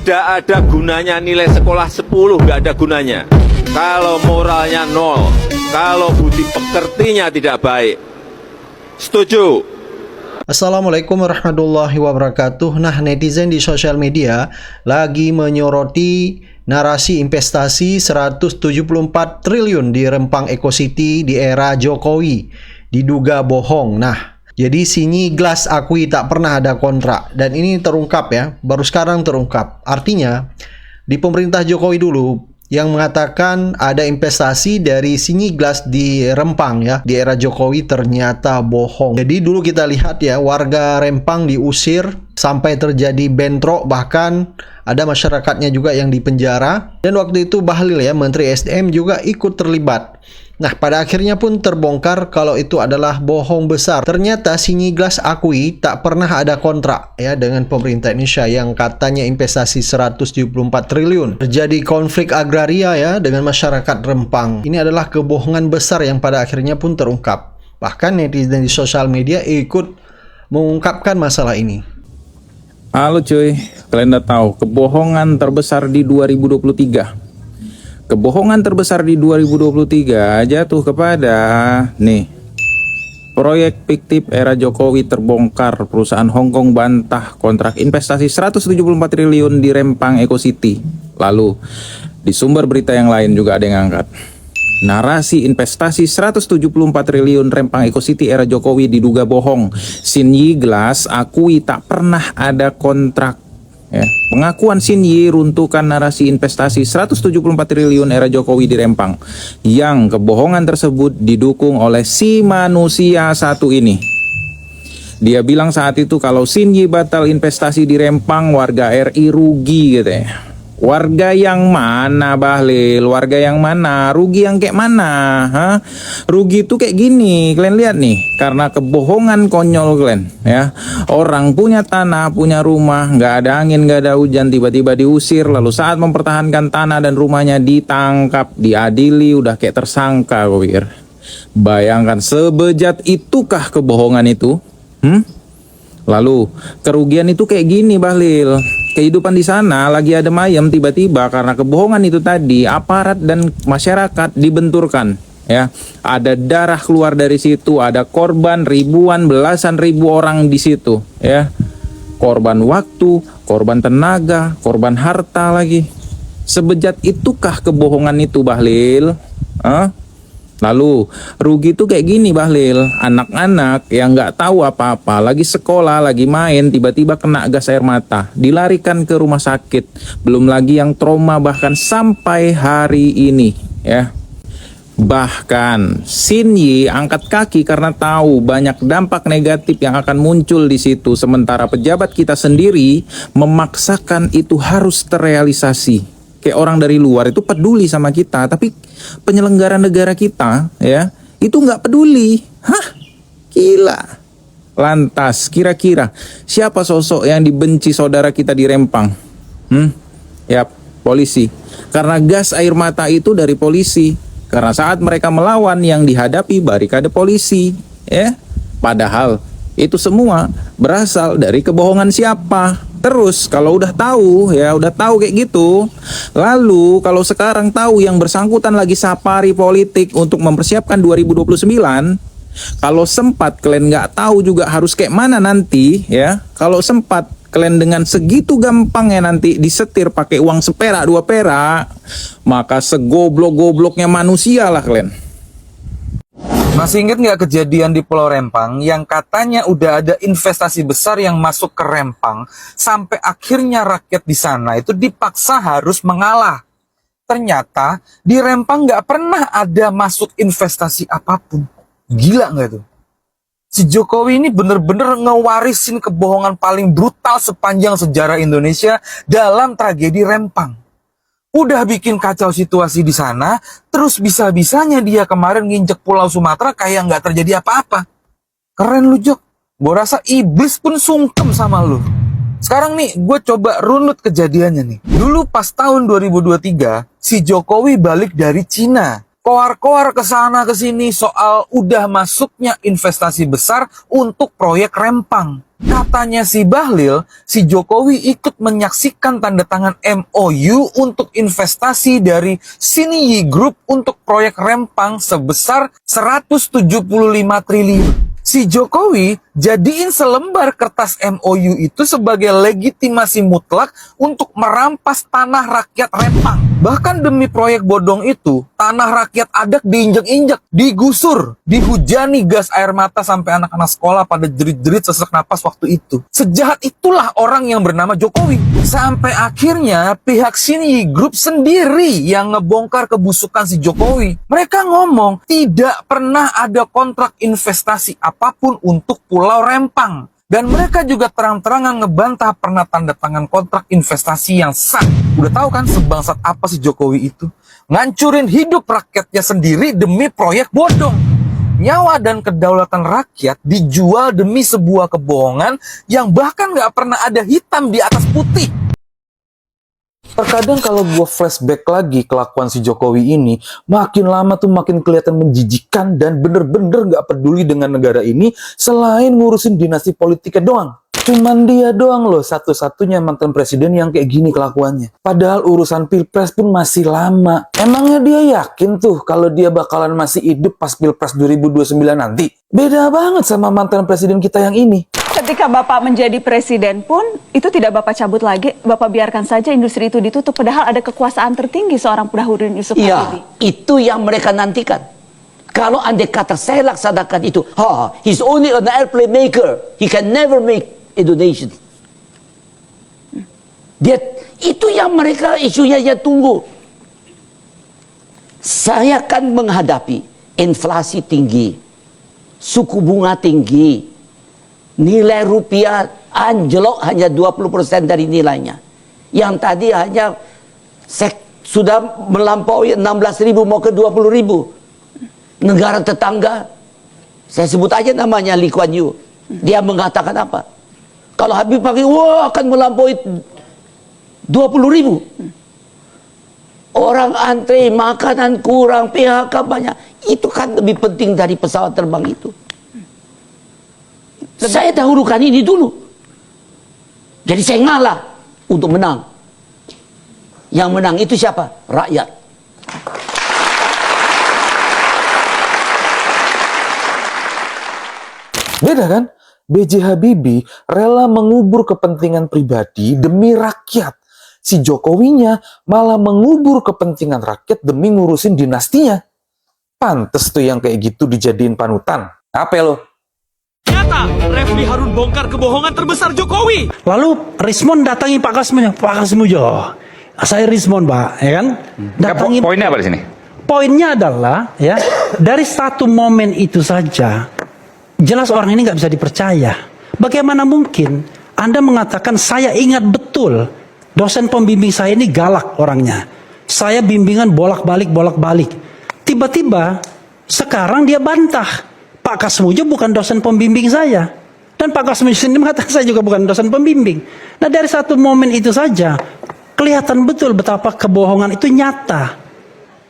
Tidak ada gunanya nilai sekolah 10, nggak ada gunanya. Kalau moralnya nol, kalau budi pekertinya tidak baik. Setuju? Assalamualaikum warahmatullahi wabarakatuh. Nah, netizen di sosial media lagi menyoroti narasi investasi 174 triliun di Rempang Eco City di era Jokowi diduga bohong. Nah, jadi Sinyi Glass akui tak pernah ada kontrak, dan ini terungkap ya, baru sekarang terungkap. Artinya di pemerintah Jokowi dulu yang mengatakan ada investasi dari Sinyi Glass di Rempang ya di era Jokowi ternyata bohong. Jadi dulu kita lihat ya, warga Rempang diusir sampai terjadi bentrok, bahkan ada masyarakatnya juga yang dipenjara, dan waktu itu Bahlil ya, Menteri SDM juga ikut terlibat. Nah, pada akhirnya pun terbongkar kalau itu adalah bohong besar. Ternyata Sinyi Glass akui tak pernah ada kontrak ya dengan pemerintah Indonesia yang katanya investasi 174 triliun. Terjadi konflik agraria ya dengan masyarakat Rempang. Ini adalah kebohongan besar yang pada akhirnya pun terungkap. Bahkan netizen di sosial media ikut mengungkapkan masalah ini. Halo cuy, kalian udah tahu kebohongan terbesar di 2023. Kebohongan terbesar di 2023 jatuh kepada proyek fiktif era Jokowi terbongkar. Perusahaan Hong Kong bantah kontrak investasi 174 triliun di Rempang Eco City. Lalu di sumber berita yang lain juga ada yang angkat narasi investasi 174 triliun Rempang Eco City era Jokowi diduga bohong. Sinyi Glass akui tak pernah ada kontrak. Ya. Pengakuan Sinyi runtuhkan narasi investasi 174 triliun era Jokowi di Rempang, yang kebohongan tersebut didukung oleh si manusia satu ini. Dia bilang saat itu kalau Sinyi batal investasi di Rempang, warga RI rugi katanya. Warga yang mana Bahlil? Warga yang mana? Rugi yang kayak mana? Hah? Rugi itu kayak gini, kalian lihat nih, karena kebohongan konyol kalian ya. Orang punya tanah, punya rumah, nggak ada angin, nggak ada hujan, tiba-tiba diusir, lalu saat mempertahankan tanah dan rumahnya ditangkap, diadili, udah kayak tersangka. Gue pikir, bayangkan sebejat itukah kebohongan itu? Lalu kerugian itu kayak gini Bahlil. Kehidupan di sana lagi ada ayam, tiba-tiba karena kebohongan itu tadi aparat dan masyarakat dibenturkan ya. Ada darah keluar dari situ, ada korban ribuan, belasan ribu orang di situ ya. Korban waktu, korban tenaga, korban harta lagi. Sebejat itukah kebohongan itu Bahlil? Lalu rugi itu kayak gini Bahlil, anak-anak yang nggak tahu apa-apa, lagi sekolah, lagi main, tiba-tiba kena gas air mata, dilarikan ke rumah sakit. Belum lagi yang trauma bahkan sampai hari ini ya. Bahkan Sinyi angkat kaki karena tahu banyak dampak negatif yang akan muncul di situ, sementara pejabat kita sendiri memaksakan itu harus terrealisasi. Kayak orang dari luar itu peduli sama kita, tapi penyelenggara negara kita ya itu nggak peduli. Hah? Gila. Lantas kira-kira siapa sosok yang dibenci saudara kita di Rempang? Ya, polisi. Karena gas air mata itu dari polisi. Karena saat mereka melawan yang dihadapi barikade polisi ya. Padahal itu semua berasal dari kebohongan siapa? Terus kalau udah tahu ya, udah tahu kayak gitu, lalu kalau sekarang tahu yang bersangkutan lagi safari politik untuk mempersiapkan 2029, kalau sempat kalian nggak tahu juga harus kayak mana nanti ya, kalau sempat kalian dengan segitu gampangnya nanti disetir pakai uang seperak 2 perak, maka segoblok-gobloknya manusia lah kalian. Masih ingat nggak kejadian di Pulau Rempang yang katanya udah ada investasi besar yang masuk ke Rempang, sampai akhirnya rakyat di sana itu dipaksa harus mengalah. Ternyata di Rempang nggak pernah ada masuk investasi apapun. Gila nggak tuh? Si Jokowi ini bener-bener ngewarisin kebohongan paling brutal sepanjang sejarah Indonesia dalam tragedi Rempang. Udah bikin kacau situasi di sana, terus bisa-bisanya dia kemarin nginjek Pulau Sumatera kayak nggak terjadi apa-apa. Keren lu Jok, gue rasa iblis pun sungkem sama lu. Sekarang nih, gue coba runut kejadiannya nih. Dulu pas tahun 2023, si Jokowi balik dari Cina. koar-koar ke sana ke sini soal udah masuknya investasi besar untuk proyek Rempang. Katanya si Bahlil, si Jokowi ikut menyaksikan tanda tangan MOU untuk investasi dari Sinyi Group untuk proyek Rempang sebesar 175 triliun. Si Jokowi jadiin selembar kertas MOU itu sebagai legitimasi mutlak untuk merampas tanah rakyat Rempang. Bahkan demi proyek bodong itu, tanah rakyat adat diinjek-injek, digusur, dihujani gas air mata sampai anak-anak sekolah pada jerit-jerit sesak napas waktu itu. Sejahat itulah orang yang bernama Jokowi. Sampai akhirnya pihak Sinyi Group sendiri yang ngebongkar kebusukan si Jokowi. Mereka ngomong tidak pernah ada kontrak investasi apapun untuk Pulau Rempang. Dan mereka juga terang-terangan ngebantah pernah tanda tangan kontrak investasi yang sah. Udah tahu kan sebangsat apa si Jokowi itu? Ngancurin hidup rakyatnya sendiri demi proyek bodong. Nyawa dan kedaulatan rakyat dijual demi sebuah kebohongan yang bahkan gak pernah ada hitam di atas putih. Terkadang kalau gue flashback lagi kelakuan si Jokowi ini, makin lama tuh makin kelihatan menjijikan dan bener-bener gak peduli dengan negara ini selain ngurusin dinasti politiknya doang. Cuman dia doang loh satu-satunya mantan presiden yang kayak gini kelakuannya. Padahal urusan pilpres pun masih lama. Emangnya dia yakin tuh kalau dia bakalan masih hidup pas pilpres 2029 nanti? Beda banget sama mantan presiden kita yang ini. Ketika Bapak menjadi presiden pun, itu tidak Bapak cabut lagi, Bapak biarkan saja industri itu ditutup, padahal ada kekuasaan tertinggi seorang Bahrudin Yusuf Habibie. Iya, itu yang mereka nantikan. Kalau andai kata saya laksanakan itu, he's only an airplane maker, he can never make Indonesia. Dia, itu yang mereka isunya tunggu. Saya akan menghadapi inflasi tinggi, suku bunga tinggi, nilai rupiah anjlok hanya 20% dari nilainya. Yang tadi hanya sudah melampaui 16.000 mau ke 20.000. Negara tetangga, saya sebut aja namanya Lee Kuan Yew. Dia mengatakan apa? Kalau Habib pakai, wah akan melampaui 20.000. Orang antre, makanan kurang, PHK banyak. Itu kan lebih penting dari pesawat terbang itu. Saya dahulukan ini dulu. Jadi saya ngalah untuk menang. Yang menang itu siapa? Rakyat. Beda kan? B.J. Habibie rela mengubur kepentingan pribadi demi rakyat. Si Jokowinya malah mengubur kepentingan rakyat demi ngurusin dinastinya. Pantes tuh yang kayak gitu dijadiin panutan. Apa lo? Ternyata Refli Harun bongkar kebohongan terbesar Jokowi. Lalu Rismon datangi Pak Kasmujo. Saya Rismon, Pak, ya kan? Datangi. Poinnya apa di sini? Poinnya adalah ya, dari satu momen itu saja jelas orang ini nggak bisa dipercaya. Bagaimana mungkin Anda mengatakan saya ingat betul dosen pembimbing saya ini galak orangnya. Saya bimbingan bolak-balik. Tiba-tiba sekarang dia bantah. Pak Kasmujo bukan dosen pembimbing saya. Dan Pak Kasmujo sendiri mengatakan saya juga bukan dosen pembimbing. Nah dari satu momen itu saja, kelihatan betul betapa kebohongan itu nyata.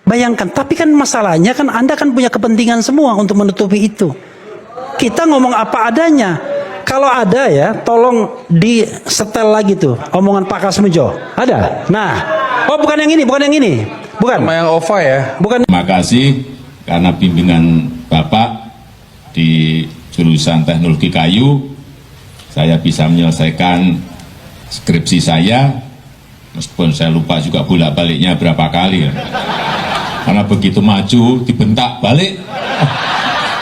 Bayangkan, tapi kan masalahnya kan Anda kan punya kepentingan semua untuk menutupi itu. Kita ngomong apa adanya. Kalau ada ya, tolong di setel lagi tuh omongan Pak Kasmujo. Ada? Nah, oh bukan yang ini. Bukan. Sama yang OVA ya? Bukan. Terima kasih karena bimbingan Bapak di jurusan teknologi kayu, saya bisa menyelesaikan skripsi saya, meskipun saya lupa juga bolak-baliknya berapa kali ya. Karena begitu maju dibentak balik,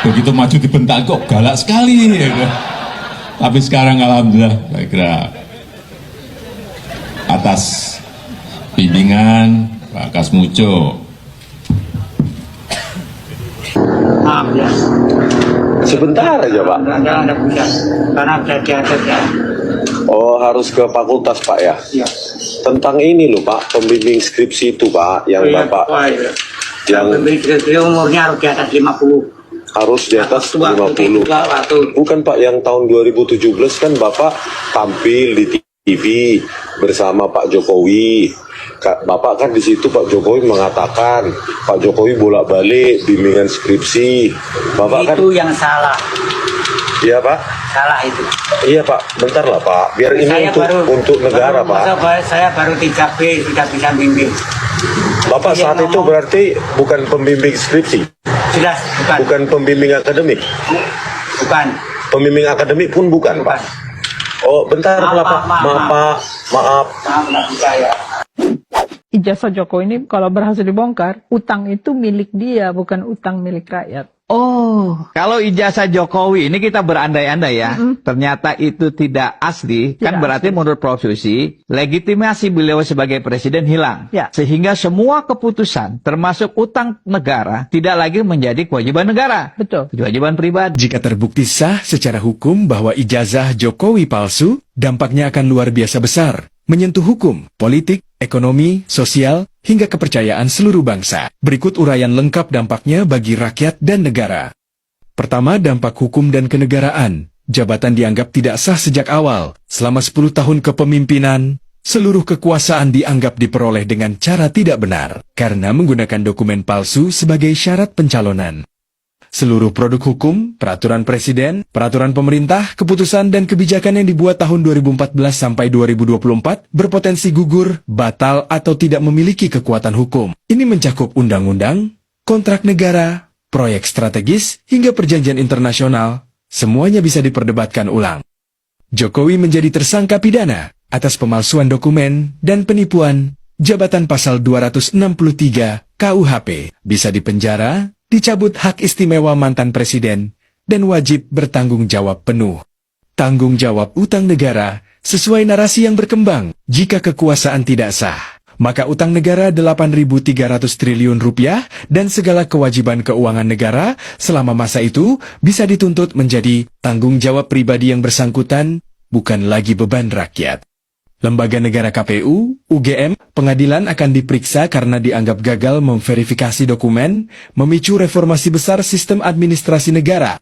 begitu maju dibentak kok galak sekali ya. Tapi sekarang alhamdulillah saya kira atas bimbingan Pak Kasmujo. Sebentar aja Pak. Ada bisa, karena ada. Oh harus ke fakultas Pak ya? Iya. Tentang ini loh Pak, pembimbing skripsi itu Pak, yang Bapak. Yang pembimbing skripsi umurnya harus di atas 50. Harus di atas 50. Bukan Pak, yang tahun 2017 kan Bapak tampil di TV bersama Pak Jokowi. Bapak kan di situ Pak Jokowi mengatakan Pak Jokowi bolak-balik bimbingan skripsi. Bapak Itu yang salah. Iya Pak. Salah itu. Iya Pak. Bentar lah Pak. Biar ini untuk negara Pak. Saya baru 3B sudah bisa bimbing. Bapak saat itu berarti bukan pembimbing skripsi. Jelas bukan. Bukan pembimbing akademik. Bukan. Pembimbing akademik pun bukan Pak. Oh bentar lah Pak. Maaf. Nggak percaya. Ijazah Jokowi ini kalau berhasil dibongkar, utang itu milik dia, bukan utang milik rakyat. Oh, kalau ijazah Jokowi ini kita berandai-andai ya, ternyata itu tidak asli, kan berarti menurut Prof. Susi, legitimasi beliau sebagai presiden hilang. Ya. Sehingga semua keputusan, termasuk utang negara, tidak lagi menjadi kewajiban negara. Betul. Kewajiban pribadi. Jika terbukti sah secara hukum bahwa ijazah Jokowi palsu, dampaknya akan luar biasa besar, menyentuh hukum, politik, ekonomi, sosial, hingga kepercayaan seluruh bangsa. Berikut uraian lengkap dampaknya bagi rakyat dan negara. Pertama, dampak hukum dan kenegaraan. Jabatan dianggap tidak sah sejak awal. Selama 10 tahun kepemimpinan, seluruh kekuasaan dianggap diperoleh dengan cara tidak benar, karena menggunakan dokumen palsu sebagai syarat pencalonan. Seluruh produk hukum, peraturan presiden, peraturan pemerintah, keputusan dan kebijakan yang dibuat tahun 2014 sampai 2024 berpotensi gugur, batal, atau tidak memiliki kekuatan hukum. Ini mencakup undang-undang, kontrak negara, proyek strategis, hingga perjanjian internasional. Semuanya bisa diperdebatkan ulang. Jokowi menjadi tersangka pidana atas pemalsuan dokumen dan penipuan. Jabatan pasal 263 KUHP, bisa dipenjara, dicabut hak istimewa mantan presiden, dan wajib bertanggung jawab penuh. Tanggung jawab utang negara sesuai narasi yang berkembang. Jika kekuasaan tidak sah, maka utang negara 8.300 triliun rupiah dan segala kewajiban keuangan negara selama masa itu bisa dituntut menjadi tanggung jawab pribadi yang bersangkutan, bukan lagi beban rakyat. Lembaga negara KPU, UGM, pengadilan akan diperiksa karena dianggap gagal memverifikasi dokumen, memicu reformasi besar sistem administrasi negara.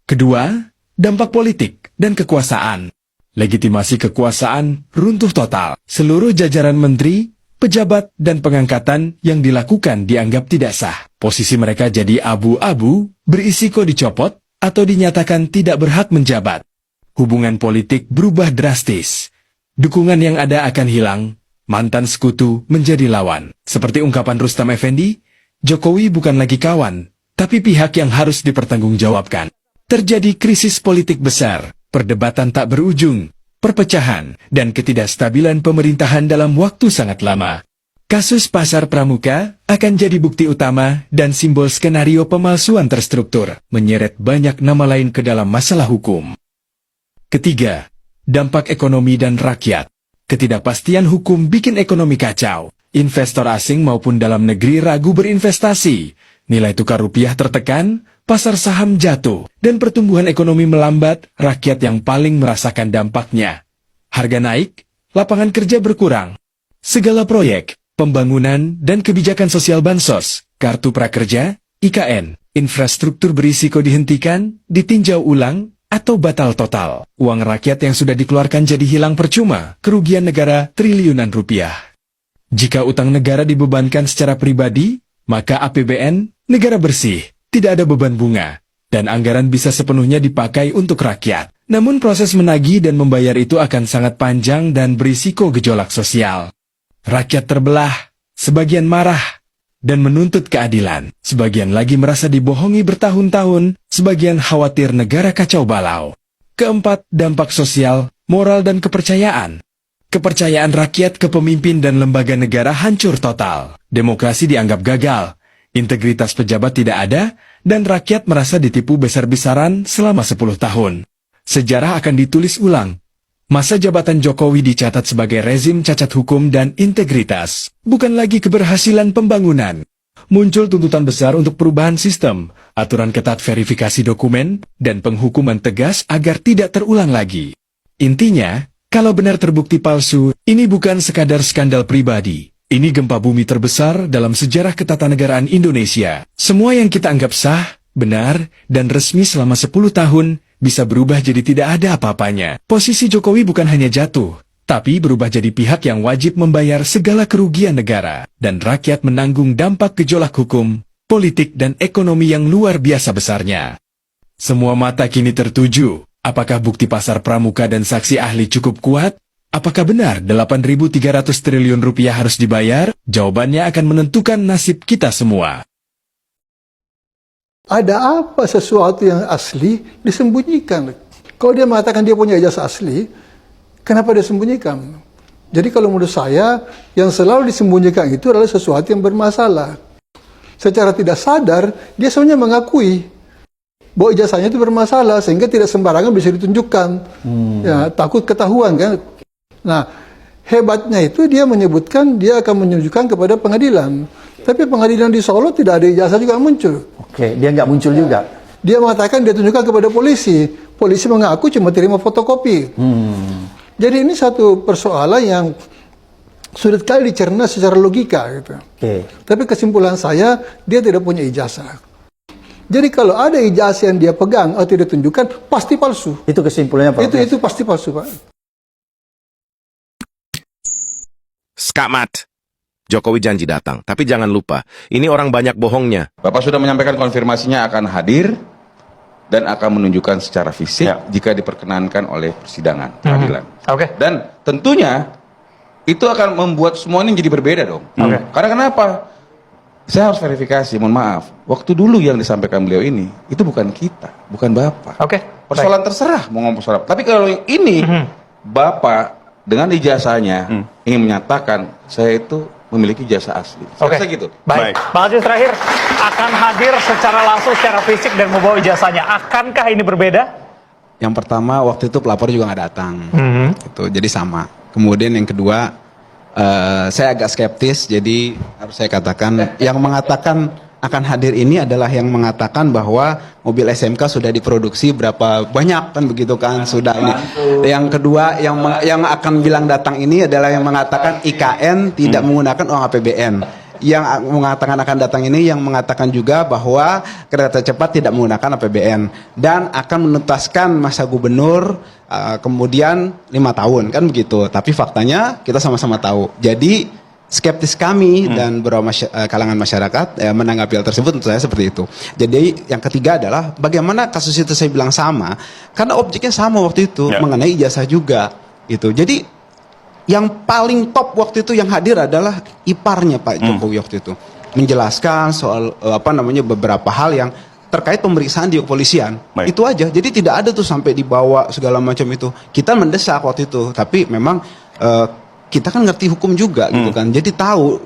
Kedua, dampak politik dan kekuasaan. Legitimasi kekuasaan runtuh total. Seluruh jajaran menteri, pejabat, dan pengangkatan yang dilakukan dianggap tidak sah. Posisi mereka jadi abu-abu, berisiko dicopot, atau dinyatakan tidak berhak menjabat. Hubungan politik berubah drastis. Dukungan yang ada akan hilang, mantan sekutu menjadi lawan. Seperti ungkapan Rustam Effendi, Jokowi bukan lagi kawan, tapi pihak yang harus dipertanggungjawabkan. Terjadi krisis politik besar, perdebatan tak berujung, perpecahan, dan ketidakstabilan pemerintahan dalam waktu sangat lama. Kasus Pasar Pramuka akan jadi bukti utama dan simbol skenario pemalsuan terstruktur, menyeret banyak nama lain ke dalam masalah hukum. Ketiga, dampak ekonomi dan rakyat. Ketidakpastian hukum bikin ekonomi kacau. Investor asing maupun dalam negeri ragu berinvestasi. Nilai tukar rupiah tertekan, pasar saham jatuh, dan pertumbuhan ekonomi melambat, rakyat yang paling merasakan dampaknya. Harga naik, lapangan kerja berkurang. Segala proyek, pembangunan, dan kebijakan sosial bansos, kartu prakerja, IKN, infrastruktur berisiko dihentikan, ditinjau ulang, atau batal total. Uang rakyat yang sudah dikeluarkan jadi hilang percuma, kerugian negara triliunan rupiah. Jika utang negara dibebankan secara pribadi, maka APBN negara bersih, tidak ada beban bunga, dan anggaran bisa sepenuhnya dipakai untuk rakyat. Namun proses menagih dan membayar itu akan sangat panjang dan berisiko gejolak sosial. Rakyat terbelah, sebagian marah, dan menuntut keadilan. Sebagian lagi merasa dibohongi bertahun-tahun, sebagian khawatir negara kacau balau. Keempat, dampak sosial, moral dan kepercayaan. Kepercayaan rakyat ke pemimpin dan lembaga negara hancur total. Demokrasi dianggap gagal, integritas pejabat tidak ada, dan rakyat merasa ditipu besar-besaran selama 10 tahun. Sejarah akan ditulis ulang. Masa jabatan Jokowi dicatat sebagai rezim cacat hukum dan integritas, bukan lagi keberhasilan pembangunan. Muncul tuntutan besar untuk perubahan sistem, aturan ketat verifikasi dokumen, dan penghukuman tegas agar tidak terulang lagi. Intinya, kalau benar terbukti palsu, ini bukan sekadar skandal pribadi. Ini gempa bumi terbesar dalam sejarah ketatanegaraan Indonesia. Semua yang kita anggap sah, benar, dan resmi selama 10 tahun, bisa berubah jadi tidak ada apa-apanya. Posisi Jokowi bukan hanya jatuh, tapi berubah jadi pihak yang wajib membayar segala kerugian negara, dan rakyat menanggung dampak gejolak hukum, politik, dan ekonomi yang luar biasa besarnya. Semua mata kini tertuju, apakah bukti pasar pramuka dan saksi ahli cukup kuat? Apakah benar 8.300 triliun rupiah harus dibayar? Jawabannya akan menentukan nasib kita semua. Ada apa sesuatu yang asli disembunyikan? Kalau dia mengatakan dia punya ijazah asli, kenapa dia sembunyikan? Jadi kalau menurut saya, yang selalu disembunyikan itu adalah sesuatu yang bermasalah. Secara tidak sadar, dia sebenarnya mengakui bahwa ijazahnya itu bermasalah, sehingga tidak sembarangan bisa ditunjukkan. Ya, takut ketahuan kan. Nah, hebatnya itu dia menyebutkan dia akan menunjukkan kepada pengadilan. Tapi pengadilan di Solo tidak ada ijazah juga muncul. Oke, dia nggak muncul juga. Dia mengatakan dia tunjukkan kepada polisi. Polisi mengaku cuma terima fotokopi. Jadi ini satu persoalan yang sulit kali dicerna secara logika gitu. Tapi kesimpulan saya, dia tidak punya ijazah. Jadi kalau ada ijazah yang dia pegang atau tidak tunjukkan, pasti palsu. Itu kesimpulannya Pak. Itu pasti palsu, Pak. Skakmat. Jokowi janji datang, tapi jangan lupa, ini orang banyak bohongnya. Bapak sudah menyampaikan konfirmasinya akan hadir dan akan menunjukkan secara fisik jika diperkenankan oleh persidangan pengadilan. Dan tentunya itu akan membuat semuanya jadi berbeda dong. Karena kenapa? Saya harus verifikasi, mohon maaf. Waktu dulu yang disampaikan beliau ini, itu bukan kita, bukan Bapak. Persoalan terserah mau ngomong soal. Tapi kalau yang ini, Bapak dengan ijazahnya ingin menyatakan saya itu memiliki jasa asli. Saya gitu. Baik. Bang Aziz terakhir, akan hadir secara langsung, secara fisik dan membawa ijazahnya. Akankah ini berbeda? Yang pertama, waktu itu pelapor juga nggak datang. Gitu, jadi sama. Kemudian yang kedua, saya agak skeptis, jadi harus saya katakan, yang mengatakan akan hadir ini adalah yang mengatakan bahwa mobil SMK sudah diproduksi berapa banyak, kan begitu kan, sudah ini. Yang kedua, yang akan bilang datang ini adalah yang mengatakan IKN tidak menggunakan uang APBN. Yang mengatakan akan datang ini yang mengatakan juga bahwa kereta cepat tidak menggunakan APBN dan akan menuntaskan masa gubernur kemudian 5 tahun, kan begitu. Tapi faktanya kita sama-sama tahu. Jadi skeptis kami dan beberapa kalangan masyarakat menanggapi hal tersebut, tentu saya seperti itu. Jadi yang ketiga adalah bagaimana kasus itu saya bilang sama, karena objeknya sama waktu itu mengenai ijazah juga itu. Jadi yang paling top waktu itu yang hadir adalah iparnya Pak Jokowi waktu itu, menjelaskan soal beberapa hal yang terkait pemeriksaan di kepolisian. Itu aja. Jadi tidak ada tuh sampai dibawa segala macam itu. Kita mendesak waktu itu, tapi memang kita kan ngerti hukum juga gitu kan, jadi tahu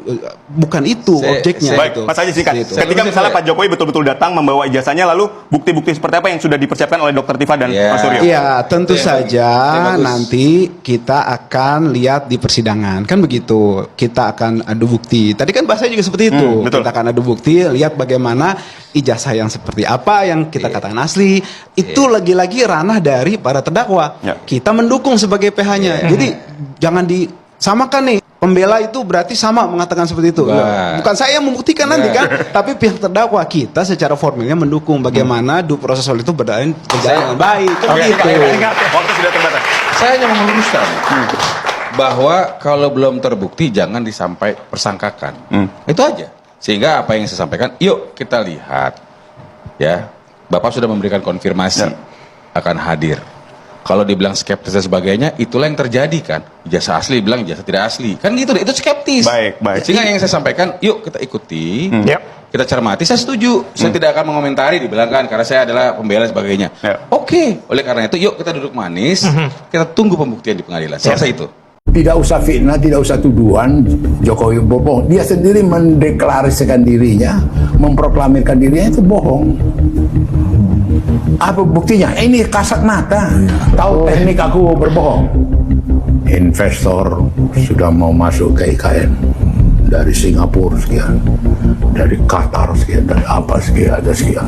bukan itu objeknya. Baik, Mas Haji singkat. Ketika misalnya Pak Jokowi betul-betul datang membawa ijazahnya, lalu bukti-bukti seperti apa yang sudah dipersiapkan oleh Dr. Tifa dan Mas Suryo? Iya, tentu saja nanti kita akan lihat di persidangan, kan begitu. Kita akan adu bukti. Tadi kan bahasanya juga seperti itu. Kita akan adu bukti, lihat bagaimana ijazah yang seperti apa yang kita katakan asli. Itu lagi-lagi ranah dari para terdakwa. Kita mendukung sebagai PH-nya. Jadi jangan disamakan nih, pembela itu berarti sama mengatakan seperti itu. Bukan saya yang membuktikan nanti kan, tapi pihak terdakwa, kita secara formilnya mendukung bagaimana due process itu berjalan dengan baik. Waktu sudah terbatas. Saya hanya meluruskan bahwa kalau belum terbukti jangan disampai persangkakan. Itu aja. Sehingga apa yang saya sampaikan, yuk kita lihat. Ya, Bapak sudah memberikan konfirmasi akan hadir. Kalau dibilang skeptis dan sebagainya, itulah yang terjadi kan. Ijazah asli bilang ijazah tidak asli. Kan gitu deh, itu skeptis. Baik. Sehingga yang saya sampaikan, yuk kita ikuti, kita cermati. Saya setuju. Saya tidak akan mengomentari, dibilangkan karena saya adalah pembela dan sebagainya. Oke. Oleh karena itu, yuk kita duduk manis, kita tunggu pembuktian di pengadilan. Selesai itu. Tidak usah fitnah, tidak usah tuduhan Jokowi bohong. Dia sendiri mendeklarasikan dirinya, memproklamirkan dirinya itu bohong. Apa buktinya? Ini kasat mata. Tahu teknik aku berbohong. Investor sudah mau masuk ke IKN dari Singapura sekian, dari Qatar sekian, dari apa sekian, ada sekian.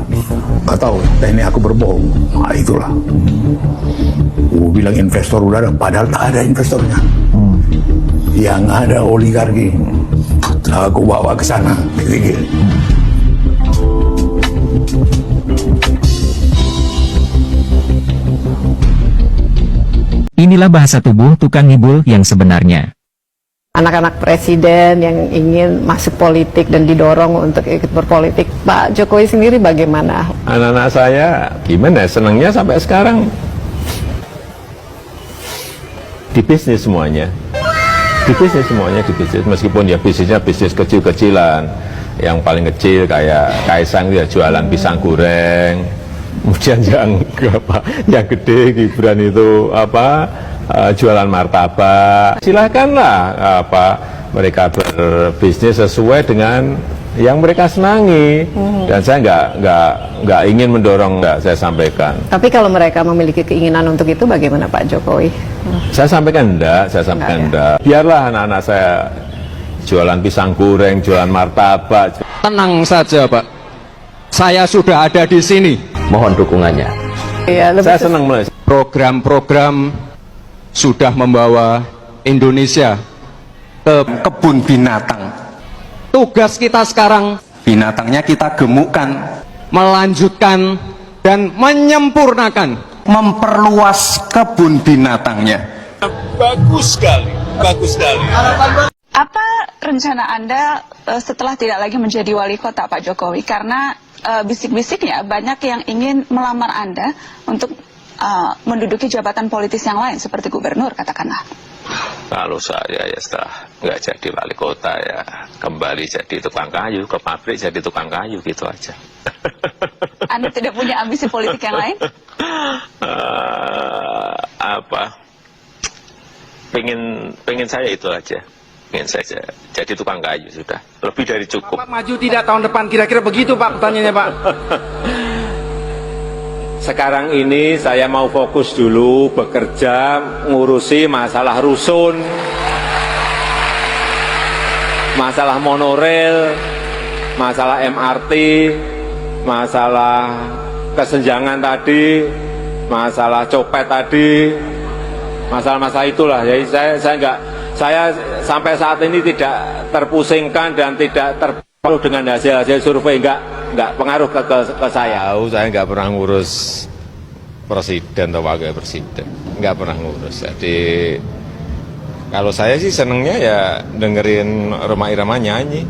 Nggak tahu teknik aku berbohong. Nah itulah. Bilang investor udah ada, padahal tak ada investornya. Yang ada oligarki. Aku bawa ke sana. Inilah bahasa tubuh tukang ngibul yang sebenarnya. Anak-anak presiden yang ingin masuk politik dan didorong untuk ikut berpolitik, Pak Jokowi sendiri bagaimana? Anak-anak saya gimana? Senangnya sampai sekarang di bisnis semuanya. Di bisnis semuanya, di bisnis. Meskipun ya bisnisnya bisnis kecil-kecilan. Yang paling kecil kayak Kaisang ya jualan pisang goreng. Kemudian yang gede Gibran itu jualan martabak. Silakanlah mereka berbisnis sesuai dengan yang mereka senangi. Dan saya nggak ingin mendorong, saya sampaikan. Tapi kalau mereka memiliki keinginan untuk itu, bagaimana Pak Jokowi? Saya sampaikan enggak. Biarlah anak-anak saya jualan pisang goreng, jualan martabak. Tenang saja, Pak. Saya sudah ada di sini. Mohon dukungannya. Ya, saya senang mulai. Program-program sudah membawa Indonesia ke kebun binatang. Tugas kita sekarang, binatangnya kita gemukkan, melanjutkan dan menyempurnakan, memperluas kebun binatangnya. Bagus sekali, bagus sekali. Apa rencana Anda setelah tidak lagi menjadi wali kota, Pak Jokowi? Karena bisik-bisiknya banyak yang ingin melamar Anda untuk menduduki jabatan politis yang lain seperti gubernur katakanlah. Kalau saya ya setelah nggak jadi wali kota ya kembali jadi tukang kayu, ke pabrik jadi tukang kayu gitu aja. Anda tidak punya ambisi politik yang lain? Pengen saya itu aja. Pengen saja jadi tukang kayu sudah lebih dari cukup. Bapak maju tidak tahun depan, kira-kira begitu Pak pertanyaannya Pak. Sekarang ini saya mau fokus dulu bekerja ngurusi masalah rusun, masalah monorail, masalah MRT, masalah kesenjangan tadi, masalah copet tadi, masalah-masalah itulah. Jadi saya sampai saat ini tidak terpusingkan dan tidak terpengaruh dengan hasil-hasil survei, nggak pengaruh ke saya. Saya nggak pernah ngurus presiden atau wakil presiden, nggak pernah ngurus. Jadi kalau saya sih senengnya ya dengerin Rhoma Irama nyanyi.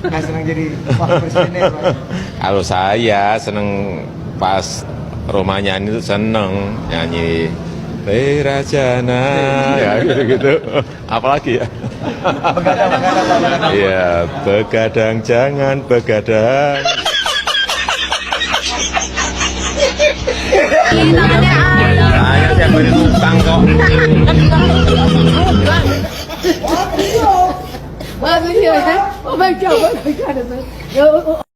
Nggak senang jadi wakil presiden ya Pak? Kalau saya seneng pas Rhoma nyanyi itu seneng nyanyi. Rajana, ya gitu-gitu. Apalagi ya? Iya, begadang jangan begadang. Saya siap beri utang kok.